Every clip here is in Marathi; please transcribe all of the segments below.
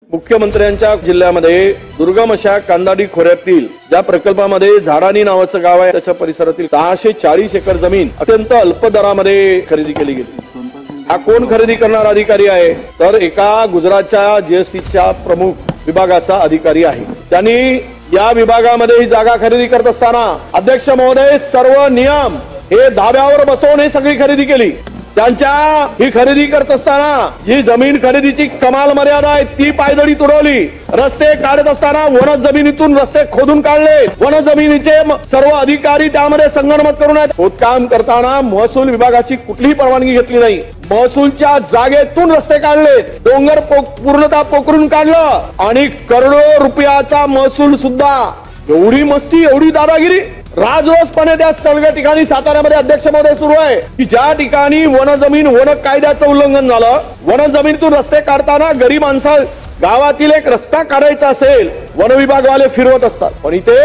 मुख्यमंत्र्यांच्या जिल्ह्यामध्ये दुर्गम अशा कांदाडी खोऱ्यातील ज्या प्रकल्पामध्ये झाडानी नावाचं गाव आहे त्याच्या परिसरातील 640 एकर जमीन अत्यंत अल्प दरामध्ये खरेदी केली गेली। हा कोण खरेदी करणार अधिकारी आहे तर एका गुजरातच्या जीएसटीच्या प्रमुख विभागाचा अधिकारी आहे। त्यांनी या विभागामध्ये ही जागा खरेदी करत असताना अध्यक्ष महोदय सर्व नियम हे धाब्यावर बसवून ही सगळी खरेदी केली। त्यांच्या ही खरेदी करत असताना जी जमीन खरेदीची कमाल मर्यादा आहे ती पायदळी तुडवली। रस्ते काढत असताना वन जमिनीतून रस्ते खोदून काढले। वन जमिनीचे सर्व अधिकारी त्यामध्ये संगनमत करून खोदकाम करताना महसूल विभागाची कुठलीही परवानगी घेतली नाही। महसूलच्या जागेतून रस्ते काढले, डोंगर पूर्णतः पोखरून काढलं आणि करोडो रुपयाचा महसूल सुद्धा। एवढी मस्ती, एवढी दादागिरी राजरोसपणे त्या सगळ्या ठिकाणी साताऱ्यामध्ये अध्यक्ष महोदय सुरू आहे की ज्या ठिकाणी वन जमीन वन कायद्याचं उल्लंघन झालं, वन जमिनीतून रस्ते काढताना गरीब माणसा गावातील एक रस्ता काढायचा असेल वन विभागवाले फिरवत असतात, पण इथे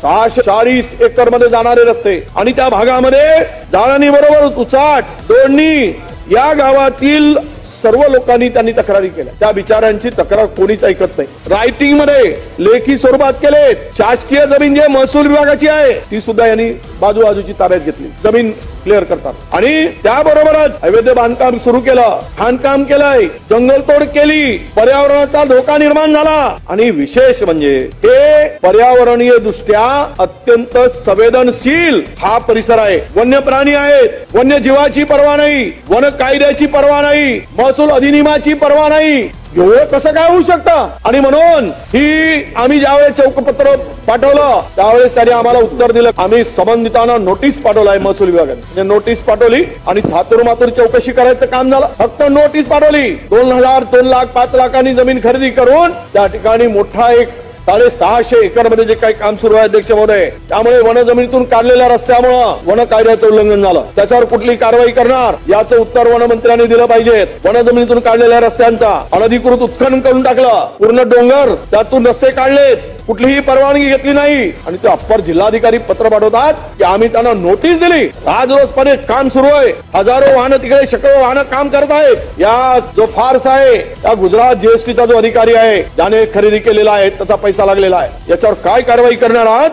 640 एकर मध्ये जाणारे रस्ते आणि त्या भागामध्ये जाळणी बरोबर उचाट दोडणी या गावातील सर्व लोकांनी त्यांनी तक्रारी केल्या। त्या बिचाऱ्यांची तक्रार कोणीच ऐकत नाही। रायटिंग मध्ये लेखी स्वरूपात केले। शासकीय जमीन जे महसूल विभागाची आहे ती सुद्धा यांनी बाजूची ताब्यात घेतली, जमीन क्लिअर करतात आणि त्याबरोबरच अवैध बांधकाम सुरू केलं, खाणकाम केलंय, जंगलतोड केली, पर्यावरणाचा धोका निर्माण झाला आणि विशेष म्हणजे हे पर्यावरणीय दृष्ट्या अत्यंत संवेदनशील हा परिसर आहे। वन्य प्राणी आहेत, वन्य जीवाची पर्वा नाही, वन कायद्याची पर्वा नाही, महसूल अधिनियमाची पर्वा नाही। एवढं कसं काय होऊ शकतं? आणि म्हणून ही आम्ही ज्यावेळेस चौकपत्र पाठवलं त्यावेळेस त्यांनी आम्हाला उत्तर दिलं। आम्ही संबंधितांना नोटीस पाठवलाय महसूल विभागाने, म्हणजे नोटीस पाठवली आणि थातूर मातूर चौकशी करायचं काम झालं। फक्त नोटीस पाठवली, 2,000, 2 लाख, 5 लाखांनी जमीन खरेदी करून त्या ठिकाणी मोठा एक 650 एकर मध्ये जे काही काम सुरू आहे अध्यक्ष महोदय, त्यामुळे वन जमिनीतून काढलेल्या रस्त्यामुळे वन कायद्याचं उल्लंघन झालं। त्याच्यावर कुठली कारवाई करणार याचं उत्तर वनमंत्र्यांनी दिलं पाहिजे। वन जमिनीतून काढलेल्या रस्त्यांचा अनधिकृत उत्खनन करून टाकलं, पूर्ण डोंगर त्यातून रस्ते काढलेत, कुठलीही परवानगी घेतली नाही आणि ते अप्पर जिल्हाधिकारी पत्र पाठवतात की आम्ही त्यांना नोटीस दिली। राजरोसपणे काम सुरू आहे, हजारो वाहन तिकडे शेकडो वाहन काम करत आहेत। या जो फार्स आहे त्या गुजरात जीएसटीचा जो अधिकारी आहे ज्याने खरेदी केलेला आहे त्याचा पैसा लागलेला आहे, याच्यावर काय कारवाई करणार आहात?